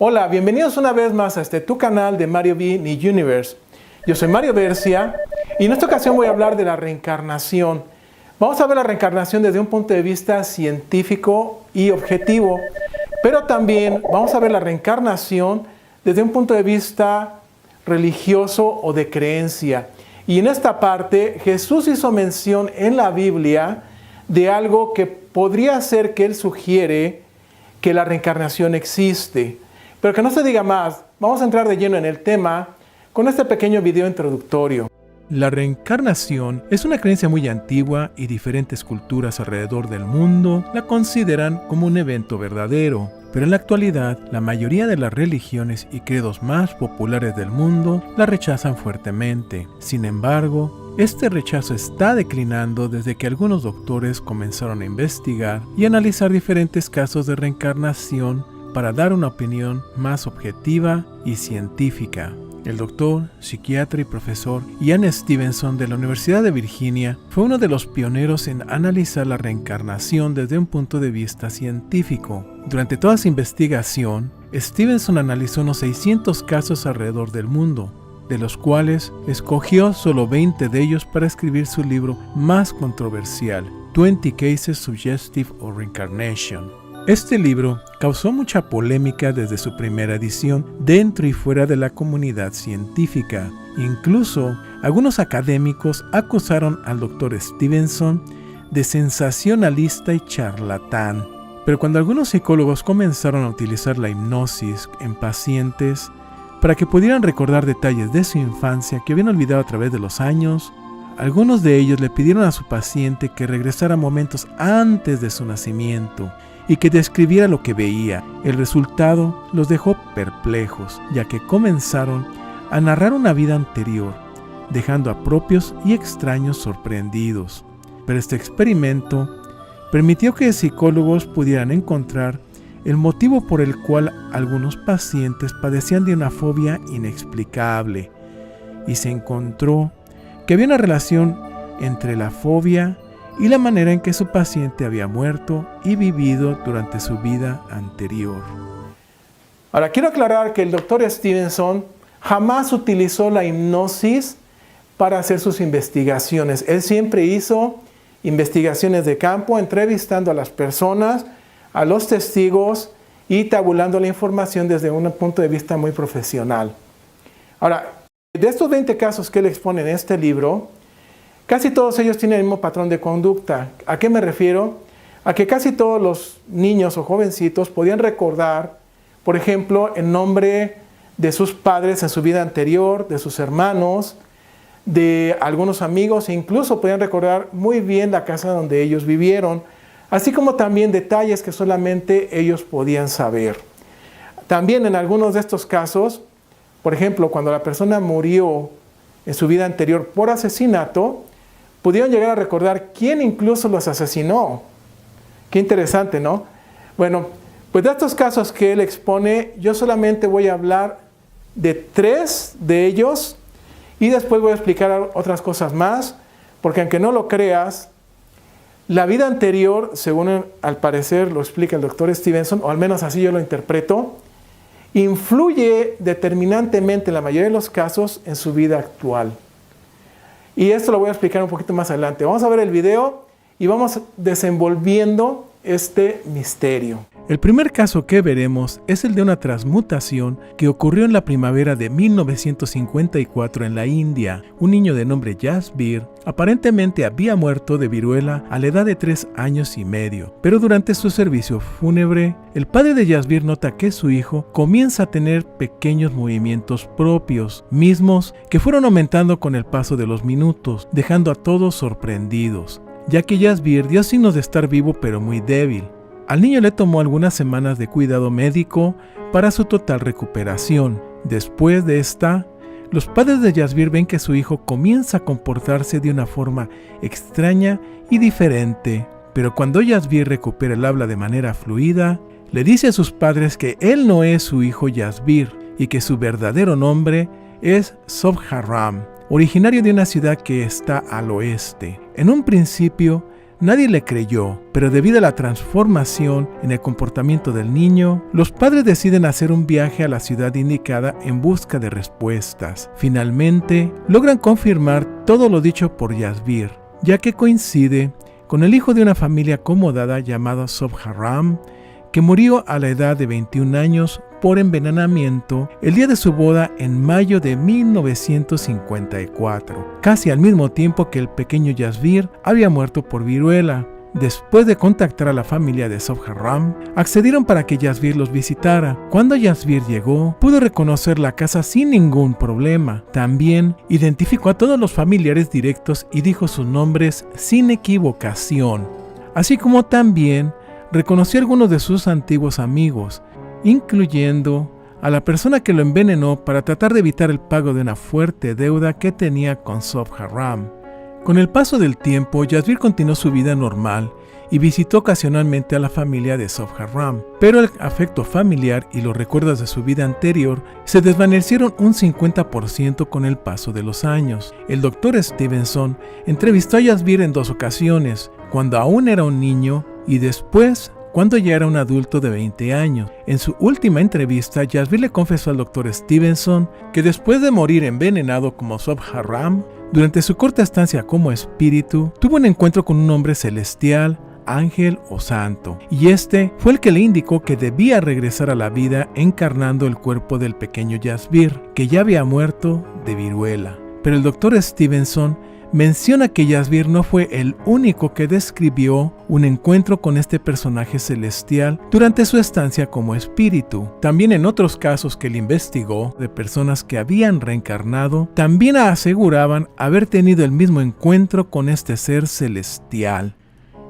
Hola, bienvenidos una vez más a tu canal de Mario V. Ni Universe. Yo soy Mario Bercia y en esta ocasión voy a hablar de la reencarnación. Vamos a ver la reencarnación desde un punto de vista científico y objetivo, pero también vamos a ver la reencarnación desde un punto de vista religioso o de creencia. Y en esta parte Jesús hizo mención en la Biblia de algo que podría ser que él sugiere que la reencarnación existe. Pero que no se diga más, vamos a entrar de lleno en el tema con este pequeño video introductorio. La reencarnación es una creencia muy antigua y diferentes culturas alrededor del mundo la consideran como un evento verdadero. Pero en la actualidad, la mayoría de las religiones y credos más populares del mundo la rechazan fuertemente. Sin embargo, este rechazo está declinando desde que algunos doctores comenzaron a investigar y analizar diferentes casos de reencarnación para dar una opinión más objetiva y científica. El doctor, psiquiatra y profesor Ian Stevenson de la Universidad de Virginia fue uno de los pioneros en analizar la reencarnación desde un punto de vista científico. Durante toda su investigación, Stevenson analizó unos 600 casos alrededor del mundo, de los cuales escogió solo 20 de ellos para escribir su libro más controversial, 20 Cases Suggestive of Reincarnation. Este libro causó mucha polémica desde su primera edición dentro y fuera de la comunidad científica. Incluso, algunos académicos acusaron al Dr. Stevenson de sensacionalista y charlatán. Pero cuando algunos psicólogos comenzaron a utilizar la hipnosis en pacientes para que pudieran recordar detalles de su infancia que habían olvidado a través de los años, algunos de ellos le pidieron a su paciente que regresara a momentos antes de su nacimiento y que describiera lo que veía. El resultado los dejó perplejos, ya que comenzaron a narrar una vida anterior, dejando a propios y extraños sorprendidos. Pero este experimento permitió que psicólogos pudieran encontrar el motivo por el cual algunos pacientes padecían de una fobia inexplicable, y se encontró que había una relación entre la fobia y la manera en que su paciente había muerto y vivido durante su vida anterior. Ahora, quiero aclarar que el Dr. Stevenson jamás utilizó la hipnosis para hacer sus investigaciones. Él siempre hizo investigaciones de campo, entrevistando a las personas, a los testigos y tabulando la información desde un punto de vista muy profesional. Ahora, de estos 20 casos que él expone en este libro, casi todos ellos tienen el mismo patrón de conducta. ¿A qué me refiero? A que casi todos los niños o jovencitos podían recordar, por ejemplo, el nombre de sus padres en su vida anterior, de sus hermanos, de algunos amigos, e incluso podían recordar muy bien la casa donde ellos vivieron, así como también detalles que solamente ellos podían saber. También en algunos de estos casos, por ejemplo, cuando la persona murió en su vida anterior por asesinato, pudieron llegar a recordar quién incluso los asesinó. Qué interesante, ¿no? Bueno, pues de estos casos que él expone, yo solamente voy a hablar de 3 de ellos y después voy a explicar otras cosas más, porque aunque no lo creas, la vida anterior, según al parecer lo explica el Dr. Stevenson, o al menos así yo lo interpreto, influye determinantemente en la mayoría de los casos en su vida actual. Y esto lo voy a explicar un poquito más adelante. Vamos a ver el video y vamos desenvolviendo este misterio. El primer caso que veremos es el de una transmutación que ocurrió en la primavera de 1954 en la India. Un niño de nombre Jasbir aparentemente había muerto de viruela a la edad de 3 años y medio, pero durante su servicio fúnebre, el padre de Jasbir nota que su hijo comienza a tener pequeños movimientos propios, mismos que fueron aumentando con el paso de los minutos, dejando a todos sorprendidos, ya que Jasbir dio signos de estar vivo pero muy débil. Al niño le tomó algunas semanas de cuidado médico para su total recuperación. Después de esta, los padres de Jasbir ven que su hijo comienza a comportarse de una forma extraña y diferente. Pero cuando Jasbir recupera el habla de manera fluida, le dice a sus padres que él no es su hijo Jasbir y que su verdadero nombre es Sobharam, originario de una ciudad que está al oeste. En un principio, Nadie le creyó, pero debido a la transformación en el comportamiento del niño, los padres deciden hacer un viaje a la ciudad indicada en busca de respuestas. Finalmente, logran confirmar todo lo dicho por Yasbir, ya que coincide con el hijo de una familia acomodada llamado Sobharam, que murió a la edad de 21 años por envenenamiento el día de su boda en mayo de 1954, casi al mismo tiempo que el pequeño Yasbir había muerto por viruela. Después de contactar a la familia de Sobharam, accedieron para que Yasbir los visitara. Cuando Yasbir llegó, pudo reconocer la casa sin ningún problema. También identificó a todos los familiares directos y dijo sus nombres sin equivocación, así como también reconoció a algunos de sus antiguos amigos, incluyendo a la persona que lo envenenó para tratar de evitar el pago de una fuerte deuda que tenía con Sobharam. Con el paso del tiempo, Yasbir continuó su vida normal y visitó ocasionalmente a la familia de Sobharam, pero el afecto familiar y los recuerdos de su vida anterior se desvanecieron un 50% con el paso de los años. El Dr. Stevenson entrevistó a Yasbir en 2 ocasiones, cuando aún era un niño y después cuando ya era un adulto de 20 años. En su última entrevista, Yasbir le confesó al Dr. Stevenson que después de morir envenenado como Sobharam, durante su corta estancia como espíritu, tuvo un encuentro con un hombre celestial, ángel o santo, y este fue el que le indicó que debía regresar a la vida encarnando el cuerpo del pequeño Yasbir, que ya había muerto de viruela. Pero el Dr. Stevenson menciona que Yasbir no fue el único que describió un encuentro con este personaje celestial durante su estancia como espíritu. También en otros casos que él investigó de personas que habían reencarnado, también aseguraban haber tenido el mismo encuentro con este ser celestial.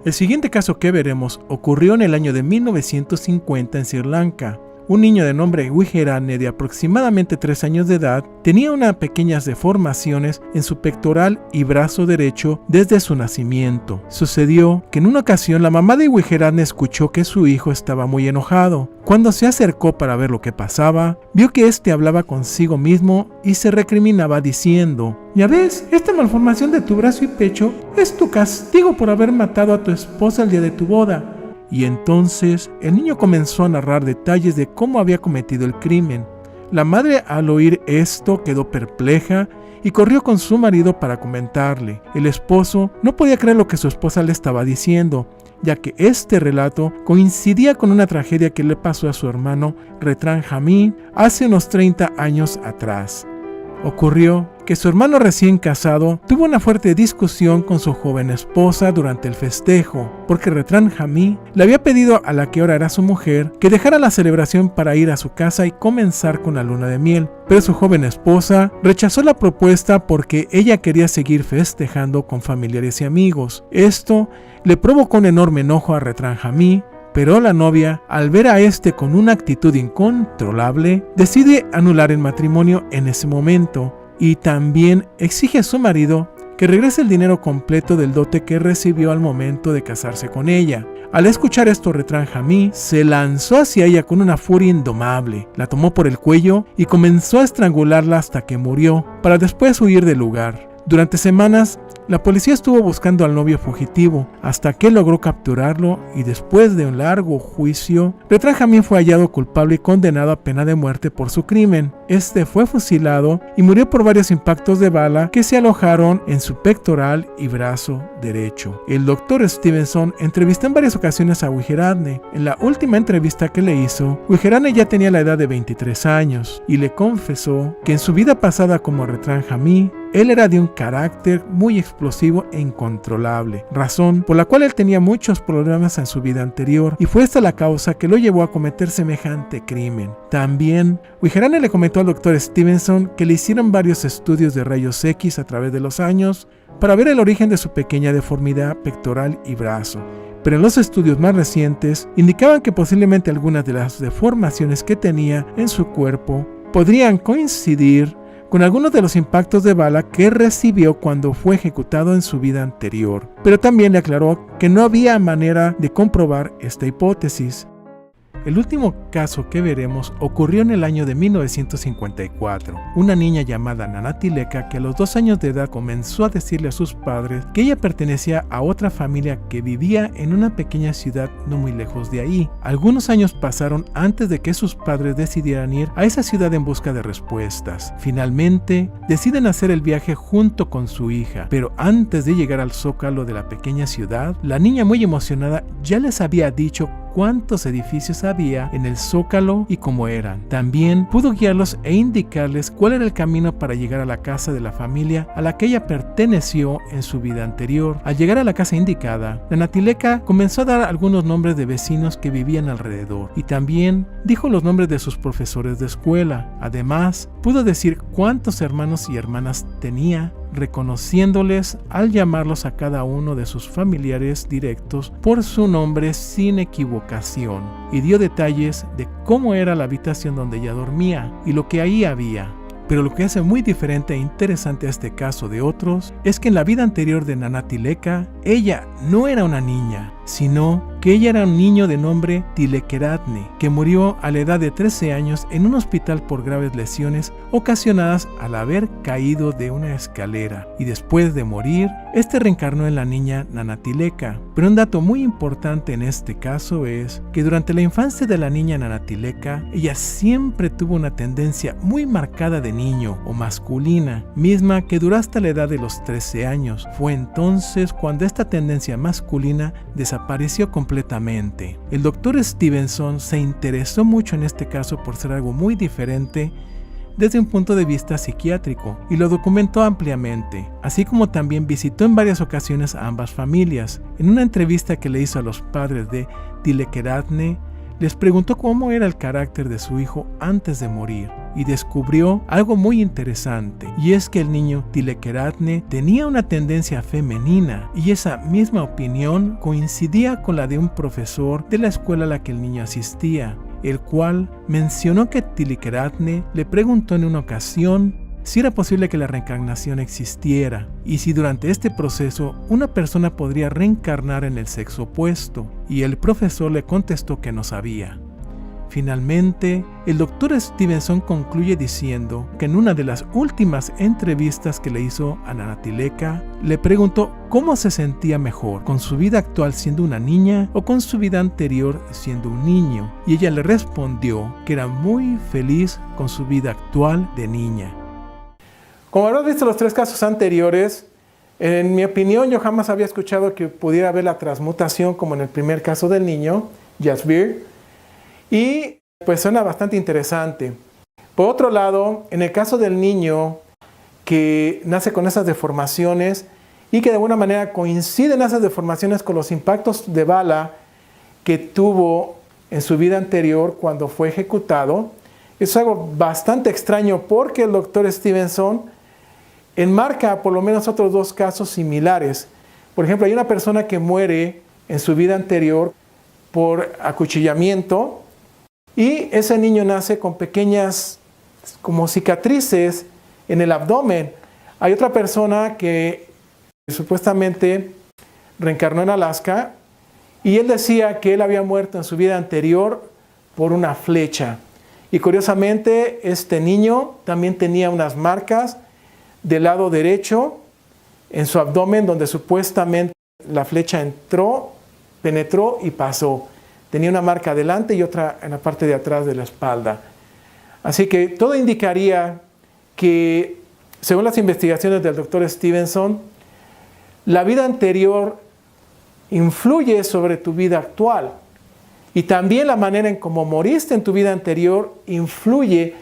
El siguiente caso que veremos ocurrió en el año de 1950 en Sri Lanka. Un niño de nombre Wijerane de aproximadamente 3 años de edad tenía unas pequeñas deformaciones en su pectoral y brazo derecho desde su nacimiento. Sucedió que en una ocasión la mamá de Wijerane escuchó que su hijo estaba muy enojado. Cuando se acercó para ver lo que pasaba, vio que éste hablaba consigo mismo y se recriminaba diciendo: «Ya ves, esta malformación de tu brazo y pecho es tu castigo por haber matado a tu esposa el día de tu boda». Y entonces el niño comenzó a narrar detalles de cómo había cometido el crimen. La madre, al oír esto, quedó perpleja y corrió con su marido para comentarle. El esposo no podía creer lo que su esposa le estaba diciendo, ya que este relato coincidía con una tragedia que le pasó a su hermano Retran Hamid hace unos 30 años atrás. Ocurrió que su hermano recién casado tuvo una fuerte discusión con su joven esposa durante el festejo, porque Retran Hamid le había pedido a la que ahora era su mujer que dejara la celebración para ir a su casa y comenzar con la luna de miel. Pero su joven esposa rechazó la propuesta porque ella quería seguir festejando con familiares y amigos. Esto le provocó un enorme enojo a Retran Hamid, pero la novia, al ver a este con una actitud incontrolable, decide anular el matrimonio en ese momento y también exige a su marido que regrese el dinero completo del dote que recibió al momento de casarse con ella. Al escuchar esto, Retran Hamid se lanzó hacia ella con una furia indomable, la tomó por el cuello y comenzó a estrangularla hasta que murió, para después huir del lugar. Durante semanas, la policía estuvo buscando al novio fugitivo hasta que logró capturarlo y después de un largo juicio, Retran Hamid fue hallado culpable y condenado a pena de muerte por su crimen. Este fue fusilado y murió por varios impactos de bala que se alojaron en su pectoral y brazo derecho. El Dr. Stevenson entrevistó en varias ocasiones a Wijerane. En la última entrevista que le hizo, Wijerane ya tenía la edad de 23 años y le confesó que en su vida pasada como Retran Hamid, él era de un carácter muy explosivo e incontrolable, razón por la cual él tenía muchos problemas en su vida anterior y fue esta la causa que lo llevó a cometer semejante crimen. También, Wijerane le comentó al Dr. Stevenson que le hicieron varios estudios de rayos X a través de los años para ver el origen de su pequeña deformidad pectoral y brazo. Pero en los estudios más recientes indicaban que posiblemente algunas de las deformaciones que tenía en su cuerpo podrían coincidir con algunos de los impactos de bala que recibió cuando fue ejecutado en su vida anterior. Pero también le aclaró que no había manera de comprobar esta hipótesis. El último caso que veremos ocurrió en el año de 1954. Una niña llamada Nanatileka, que a los 2 años de edad comenzó a decirle a sus padres que ella pertenecía a otra familia que vivía en una pequeña ciudad no muy lejos de ahí. Algunos años pasaron antes de que sus padres decidieran ir a esa ciudad en busca de respuestas. Finalmente, deciden hacer el viaje junto con su hija, pero antes de llegar al zócalo de la pequeña ciudad, la niña, muy emocionada, ya les había dicho cuántos edificios había en el zócalo y cómo eran. También pudo guiarlos e indicarles cuál era el camino para llegar a la casa de la familia a la que ella perteneció en su vida anterior. Al llegar a la casa indicada, Nanatileka comenzó a dar algunos nombres de vecinos que vivían alrededor y también dijo los nombres de sus profesores de escuela. Además, pudo decir cuántos hermanos y hermanas tenía, reconociéndoles al llamarlos a cada uno de sus familiares directos por su nombre sin equivocación, y dio detalles de cómo era la habitación donde ella dormía y lo que ahí había. Pero lo que hace muy diferente e interesante a este caso de otros es que en la vida anterior de Nanatileka, ella no era una niña, sino que ella era un niño de nombre Tilekeratne, que murió a la edad de 13 años en un hospital por graves lesiones ocasionadas al haber caído de una escalera, y después de morir, reencarnó en la niña Nanatileka. Pero un dato muy importante en este caso es que durante la infancia de la niña Nanatileka, ella siempre tuvo una tendencia muy marcada de niño o masculina, misma que duró hasta la edad de los 13 años. Fue entonces cuando esta tendencia masculina desapareció completamente. El doctor Stevenson se interesó mucho en este caso por ser algo muy diferente desde un punto de vista psiquiátrico y lo documentó ampliamente, así como también visitó en varias ocasiones a ambas familias. En una entrevista que le hizo a los padres de Tilekeratne, les preguntó cómo era el carácter de su hijo antes de morir y descubrió algo muy interesante, y es que el niño Tilekeratne tenía una tendencia femenina, y esa misma opinión coincidía con la de un profesor de la escuela a la que el niño asistía, el cual mencionó que Tilekeratne le preguntó en una ocasión si era posible que la reencarnación existiera y si durante este proceso una persona podría reencarnar en el sexo opuesto, y el profesor le contestó que no sabía. Finalmente, el doctor Stevenson concluye diciendo que en una de las últimas entrevistas que le hizo a Nanatileka, le preguntó cómo se sentía mejor, con su vida actual siendo una niña o con su vida anterior siendo un niño, y ella le respondió que era muy feliz con su vida actual de niña. Como habrás visto los 3 casos anteriores, en mi opinión yo jamás había escuchado que pudiera haber la transmutación como en el primer caso del niño, Jasbir, y pues suena bastante interesante. Por otro lado, en el caso del niño que nace con esas deformaciones y que de alguna manera coinciden esas deformaciones con los impactos de bala que tuvo en su vida anterior cuando fue ejecutado, es algo bastante extraño porque el doctor Stevenson enmarca por lo menos otros 2 casos similares. Por ejemplo, hay una persona que muere en su vida anterior por acuchillamiento y ese niño nace con pequeñas como cicatrices en el abdomen. Hay otra persona que supuestamente reencarnó en Alaska y él decía que él había muerto en su vida anterior por una flecha. Y curiosamente, este niño también tenía unas marcas del lado derecho en su abdomen donde supuestamente la flecha entró, penetró y pasó. Tenía una marca adelante y otra en la parte de atrás de la espalda. Así que todo indicaría que, según las investigaciones del doctor Stevenson, la vida anterior influye sobre tu vida actual. Y también la manera en cómo moriste en tu vida anterior influye,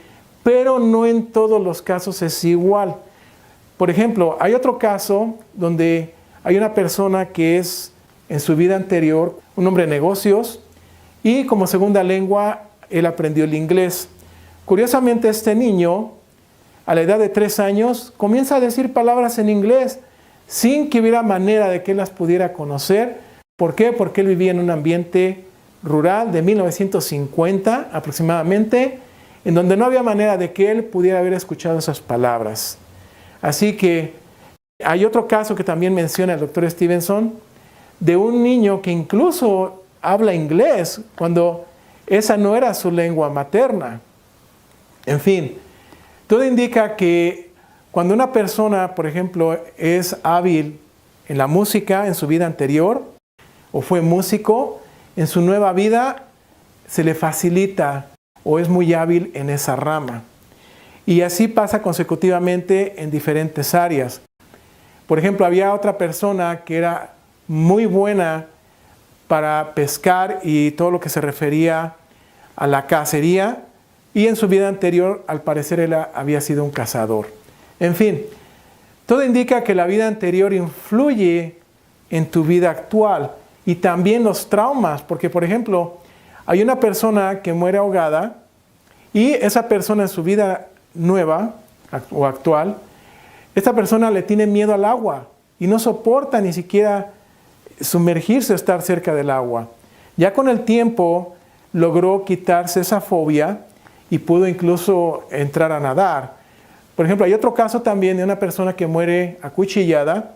pero no en todos los casos es igual. Por ejemplo, hay otro caso donde hay una persona que es en su vida anterior un hombre de negocios y como segunda lengua él aprendió el inglés. Curiosamente, este niño a la edad de 3 años comienza a decir palabras en inglés sin que hubiera manera de que él las pudiera conocer. ¿Por qué? Porque él vivía en un ambiente rural de 1950 aproximadamente, en donde no había manera de que él pudiera haber escuchado esas palabras. Así que hay otro caso que también menciona el doctor Stevenson, de un niño que incluso habla inglés cuando esa no era su lengua materna. En fin, todo indica que cuando una persona, por ejemplo, es hábil en la música en su vida anterior, o fue músico, en su nueva vida se le facilita o es muy hábil en esa rama. Y así pasa consecutivamente en diferentes áreas. Por ejemplo, había otra persona que era muy buena para pescar y todo lo que se refería a la cacería, y en su vida anterior, al parecer, él había sido un cazador. En fin, todo indica que la vida anterior influye en tu vida actual y también los traumas, porque, por ejemplo, hay una persona que muere ahogada y esa persona en su vida nueva o actual, esta persona le tiene miedo al agua y no soporta ni siquiera sumergirse o estar cerca del agua. Ya con el tiempo logró quitarse esa fobia y pudo incluso entrar a nadar. Por ejemplo, hay otro caso también de una persona que muere acuchillada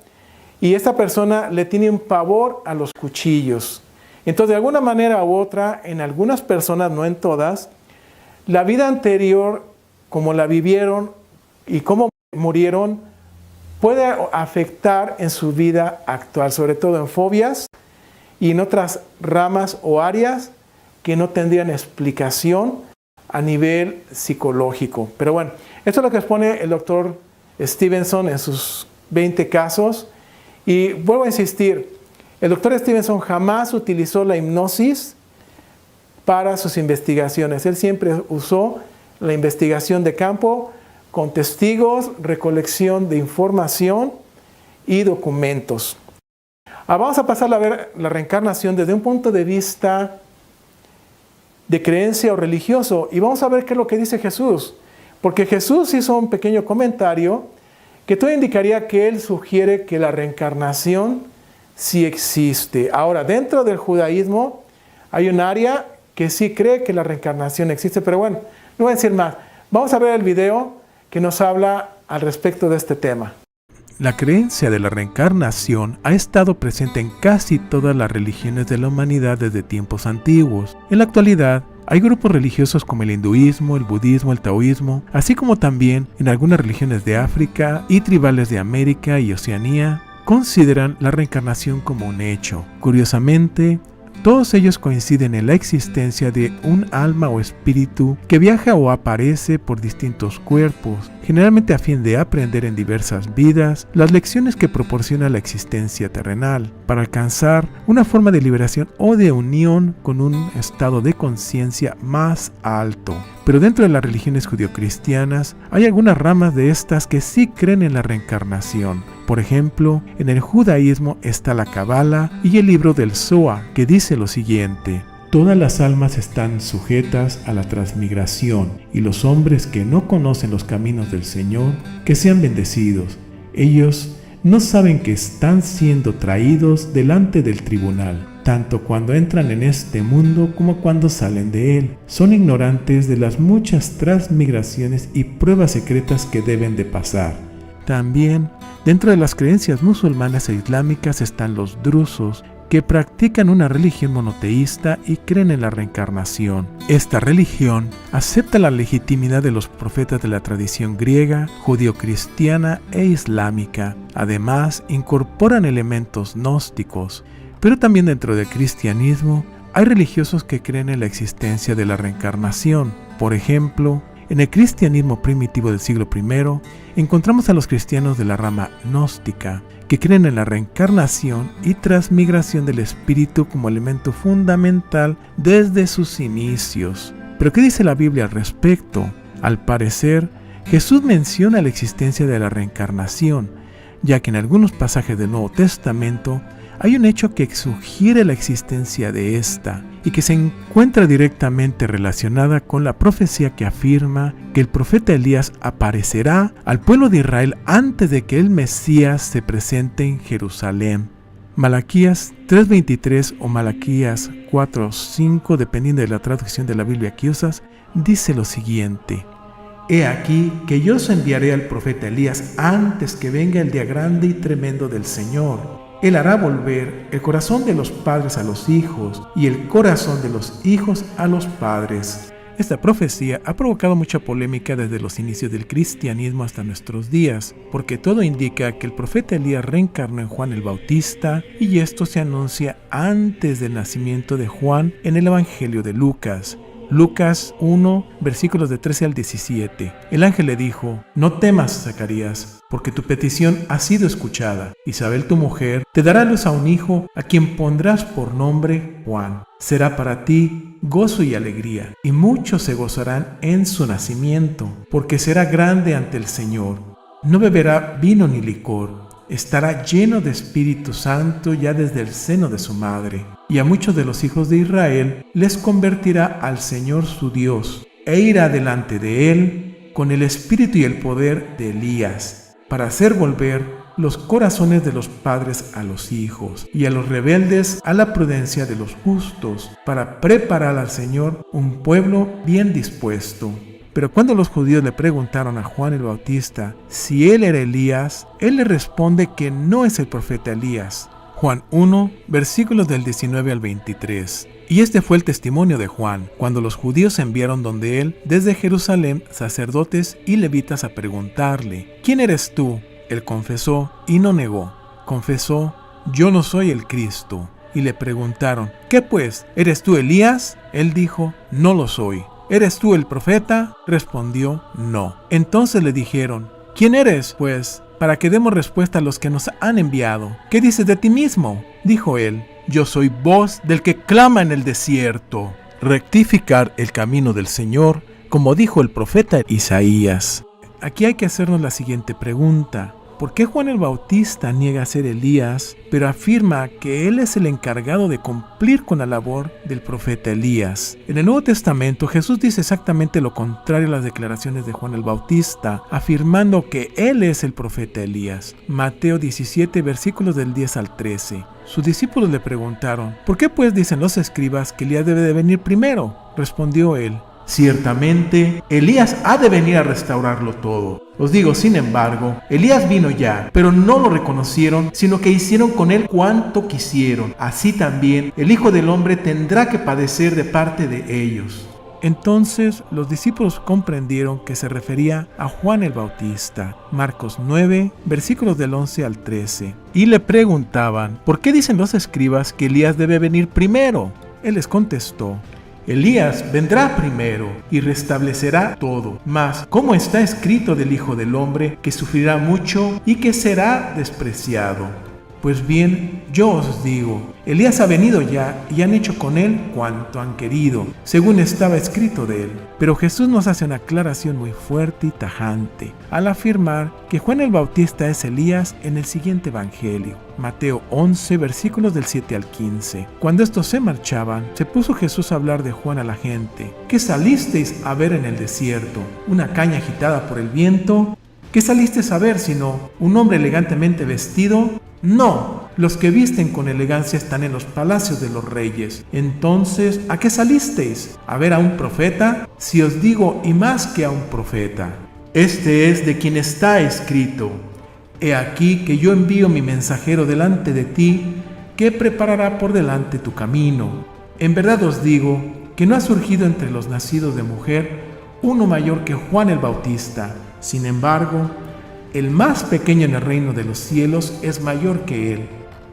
y esta persona le tiene un pavor a los cuchillos. Entonces, de alguna manera u otra, en algunas personas, no en todas, la vida anterior, como la vivieron y cómo murieron, puede afectar en su vida actual, sobre todo en fobias y en otras ramas o áreas que no tendrían explicación a nivel psicológico. Pero bueno, esto es lo que expone el doctor Stevenson en sus 20 casos. Y vuelvo a insistir, el doctor Stevenson jamás utilizó la hipnosis para sus investigaciones. Él siempre usó la investigación de campo con testigos, recolección de información y documentos. Vamos a pasar a ver la reencarnación desde un punto de vista de creencia o religioso, y vamos a ver qué es lo que dice Jesús, porque Jesús hizo un pequeño comentario que todo indicaría que él sugiere que la reencarnación sí existe. Ahora, dentro del judaísmo hay un área que sí cree que la reencarnación existe, pero bueno, no voy a decir más. Vamos a ver el video que nos habla al respecto de este tema. La creencia de la reencarnación ha estado presente en casi todas las religiones de la humanidad desde tiempos antiguos. En la actualidad, hay grupos religiosos como el hinduismo, el budismo, el taoísmo, así como también en algunas religiones de África y tribales de América y Oceanía, consideran la reencarnación como un hecho. Curiosamente, todos ellos coinciden en la existencia de un alma o espíritu que viaja o aparece por distintos cuerpos, generalmente a fin de aprender en diversas vidas las lecciones que proporciona la existencia terrenal, para alcanzar una forma de liberación o de unión con un estado de conciencia más alto. Pero dentro de las religiones judio-cristianas hay algunas ramas de estas que sí creen en la reencarnación. Por ejemplo, en el judaísmo está la Kabbalah y el libro del Zohar, que dice lo siguiente: todas las almas están sujetas a la transmigración, y los hombres que no conocen los caminos del Señor, que sean bendecidos. Ellos no saben que están siendo traídos delante del tribunal, tanto cuando entran en este mundo como cuando salen de él. Son ignorantes de las muchas transmigraciones y pruebas secretas que deben de pasar. También, dentro de las creencias musulmanas e islámicas están los drusos, que practican una religión monoteísta y creen en la reencarnación. Esta religión acepta la legitimidad de los profetas de la tradición griega, judio-cristiana e islámica. Además, incorporan elementos gnósticos. Pero también dentro del cristianismo hay religiosos que creen en la existencia de la reencarnación. Por ejemplo, en el cristianismo primitivo del siglo I, encontramos a los cristianos de la rama gnóstica, que creen en la reencarnación y transmigración del espíritu como elemento fundamental desde sus inicios. ¿Pero qué dice la Biblia al respecto? Al parecer, Jesús menciona la existencia de la reencarnación, ya que en algunos pasajes del Nuevo Testamento hay un hecho que sugiere la existencia de esta y que se encuentra directamente relacionada con la profecía que afirma que el profeta Elías aparecerá al pueblo de Israel antes de que el Mesías se presente en Jerusalén. Malaquías 3:23 o Malaquías 4:5, dependiendo de la traducción de la Biblia que usas, dice lo siguiente: He aquí que yo os enviaré al profeta Elías antes que venga el día grande y tremendo del Señor. Él hará volver el corazón de los padres a los hijos y el corazón de los hijos a los padres. Esta profecía ha provocado mucha polémica desde los inicios del cristianismo hasta nuestros días, porque todo indica que el profeta Elías reencarnó en Juan el Bautista, y esto se anuncia antes del nacimiento de Juan en el Evangelio de Lucas. Lucas 1, versículos de 13 al 17. El ángel le dijo: No temas, Zacarías, porque tu petición ha sido escuchada. Isabel, tu mujer, te dará a luz a un hijo, a quien pondrás por nombre Juan. Será para ti gozo y alegría, y muchos se gozarán en su nacimiento, porque será grande ante el Señor. No beberá vino ni licor. Estará lleno de Espíritu Santo ya desde el seno de su madre, y a muchos de los hijos de Israel les convertirá al Señor su Dios, e irá delante de él con el espíritu y el poder de Elías, para hacer volver los corazones de los padres a los hijos, y a los rebeldes a la prudencia de los justos, para preparar al Señor un pueblo bien dispuesto. Pero cuando los judíos le preguntaron a Juan el Bautista si él era Elías, él le responde que no es el profeta Elías. Juan 1, versículos del 19 al 23. Y este fue el testimonio de Juan, cuando los judíos enviaron donde él, desde Jerusalén, sacerdotes y levitas a preguntarle: ¿Quién eres tú? Él confesó y no negó. Confesó: Yo no soy el Cristo. Y le preguntaron: ¿Qué pues? ¿Eres tú Elías? Él dijo: No lo soy. ¿Eres tú el profeta? Respondió: No. Entonces le dijeron: ¿Quién eres, pues, para que demos respuesta a los que nos han enviado? ¿Qué dices de ti mismo? Dijo él: Yo soy voz del que clama en el desierto. Rectificar el camino del Señor, como dijo el profeta Isaías. Aquí hay que hacernos la siguiente pregunta: ¿por qué Juan el Bautista niega ser Elías, pero afirma que él es el encargado de cumplir con la labor del profeta Elías? En el Nuevo Testamento, Jesús dice exactamente lo contrario a las declaraciones de Juan el Bautista, afirmando que él es el profeta Elías. Mateo 17, versículos del 10 al 13. Sus discípulos le preguntaron: ¿por qué pues dicen los escribas que Elías debe de venir primero? Respondió él: Ciertamente, Elías ha de venir a restaurarlo todo. Os digo, sin embargo, Elías vino ya, pero no lo reconocieron, sino que hicieron con él cuanto quisieron. Así también, el Hijo del Hombre tendrá que padecer de parte de ellos. Entonces los discípulos comprendieron que se refería a Juan el Bautista. Marcos 9, versículos del 11 al 13. Y le preguntaban: ¿por qué dicen los escribas que Elías debe venir primero? Él les contestó: Elías vendrá primero y restablecerá todo. Mas, como está escrito del Hijo del Hombre, que sufrirá mucho y que será despreciado. Pues bien, yo os digo, Elías ha venido ya y han hecho con él cuanto han querido, según estaba escrito de él. Pero Jesús nos hace una aclaración muy fuerte y tajante, al afirmar que Juan el Bautista es Elías en el siguiente evangelio. Mateo 11, versículos del 7 al 15. Cuando estos se marchaban, se puso Jesús a hablar de Juan a la gente. ¿Qué salisteis a ver en el desierto? ¿Una caña agitada por el viento? ¿Qué salisteis a ver sino un hombre elegantemente vestido? No, los que visten con elegancia están en los palacios de los reyes. Entonces, ¿a qué salisteis? ¿A ver a un profeta? Si os digo, y más que a un profeta. Este es de quien está escrito: He aquí que yo envío mi mensajero delante de ti, que preparará por delante tu camino. En verdad os digo que no ha surgido entre los nacidos de mujer uno mayor que Juan el Bautista. Sin embargo, el más pequeño en el reino de los cielos es mayor que él.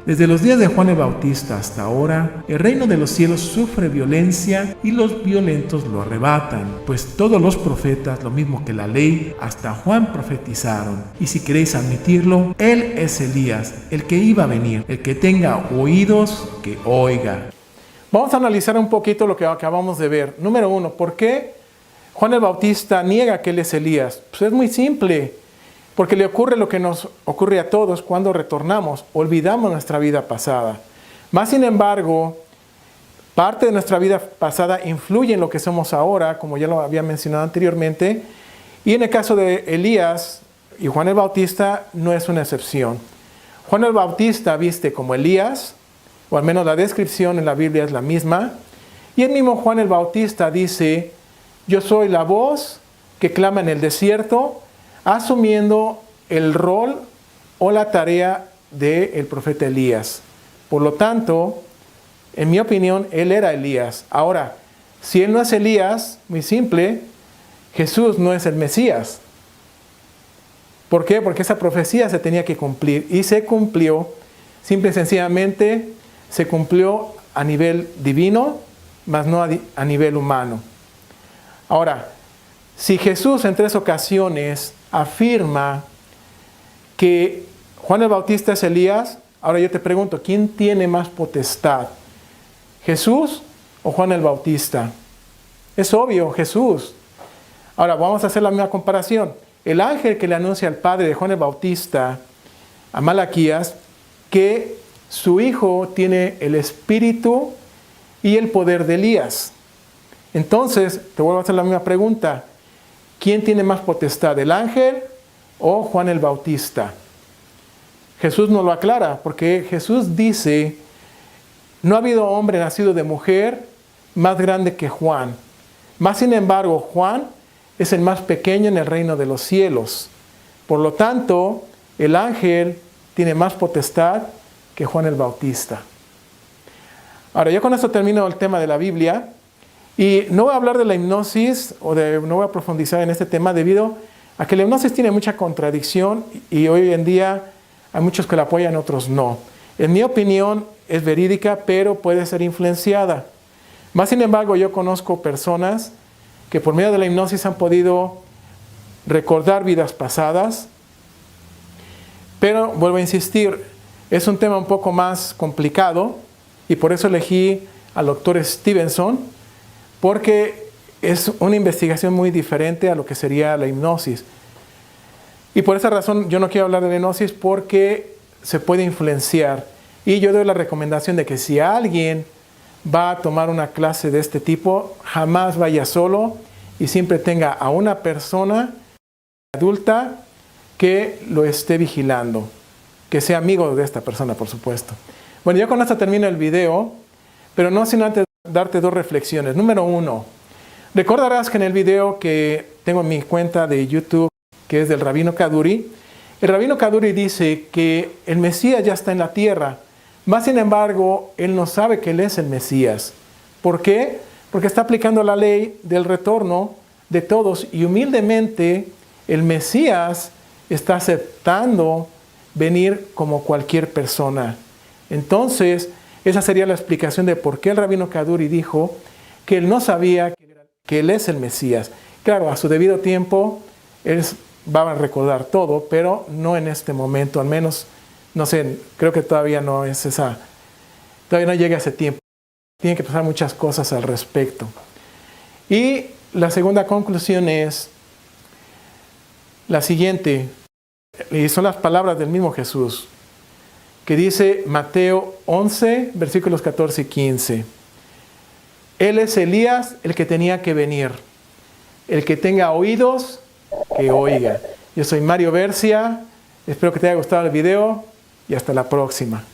Desde los días de Juan el Bautista hasta ahora, el reino de los cielos sufre violencia y los violentos lo arrebatan, pues todos los profetas, lo mismo que la ley, hasta Juan profetizaron. Y si queréis admitirlo, él es Elías, el que iba a venir. El que tenga oídos, que oiga. Vamos a analizar un poquito lo que acabamos de ver. Número 1, ¿por qué Juan el Bautista niega que él es Elías? Pues es muy simple. Porque le ocurre lo que nos ocurre a todos cuando retornamos, olvidamos nuestra vida pasada. Más sin embargo, parte de nuestra vida pasada influye en lo que somos ahora, como ya lo había mencionado anteriormente, y en el caso de Elías y Juan el Bautista no es una excepción. Juan el Bautista viste como Elías, o al menos la descripción en la Biblia es la misma, y el mismo Juan el Bautista dice: yo soy la voz que clama en el desierto, asumiendo el rol o la tarea del profeta Elías. Por lo tanto, en mi opinión, él era Elías. Ahora, si él no es Elías, muy simple, Jesús no es el Mesías. ¿Por qué? Porque esa profecía se tenía que cumplir y se cumplió, simple y sencillamente, se cumplió a nivel divino, mas no a nivel humano. Ahora, si Jesús en 3 ocasiones afirma que Juan el Bautista es Elías, ahora yo te pregunto, ¿quién tiene más potestad? ¿Jesús o Juan el Bautista? Es obvio, Jesús. Ahora vamos a hacer la misma comparación. El ángel que le anuncia al padre de Juan el Bautista, a Malaquías, que su hijo tiene el espíritu y el poder de Elías. Entonces, te vuelvo a hacer la misma pregunta. ¿Quién tiene más potestad, el ángel o Juan el Bautista? Jesús no lo aclara, porque Jesús dice, no ha habido hombre nacido de mujer más grande que Juan. Más sin embargo, Juan es el más pequeño en el reino de los cielos. Por lo tanto, el ángel tiene más potestad que Juan el Bautista. Ahora, yo con esto termino el tema de la Biblia. Y no voy a hablar de la hipnosis, no voy a profundizar en este tema debido a que la hipnosis tiene mucha contradicción y hoy en día hay muchos que la apoyan, otros no. En mi opinión es verídica, pero puede ser influenciada. Más sin embargo, yo conozco personas que por medio de la hipnosis han podido recordar vidas pasadas, pero vuelvo a insistir, es un tema un poco más complicado y por eso elegí al doctor Stevenson, porque es una investigación muy diferente a lo que sería la hipnosis. Y por esa razón yo no quiero hablar de la hipnosis porque se puede influenciar. Y yo doy la recomendación de que si alguien va a tomar una clase de este tipo, jamás vaya solo y siempre tenga a una persona adulta que lo esté vigilando, que sea amigo de esta persona, por supuesto. Bueno, yo con esto termino el video, pero no sin antes darte 2 reflexiones. Número 1, recordarás que en el video que tengo en mi cuenta de YouTube, que es del Rabino Kaduri, el Rabino Kaduri dice que el Mesías ya está en la tierra, más sin embargo, él no sabe que él es el Mesías. ¿Por qué? Porque está aplicando la ley del retorno de todos y humildemente el Mesías está aceptando venir como cualquier persona. Entonces, esa sería la explicación de por qué el Rabino Kaduri dijo que él no sabía que él es el Mesías. Claro, a su debido tiempo, él va a recordar todo, pero no en este momento, al menos, no sé, creo que todavía no es todavía no llega ese tiempo. Tienen que pasar muchas cosas al respecto. Y la segunda conclusión es la siguiente, y son las palabras del mismo Jesús, que dice Mateo 11, versículos 14 y 15. Él es Elías, el que tenía que venir. El que tenga oídos, que oiga. Yo soy Mario Bercia, espero que te haya gustado el video y hasta la próxima.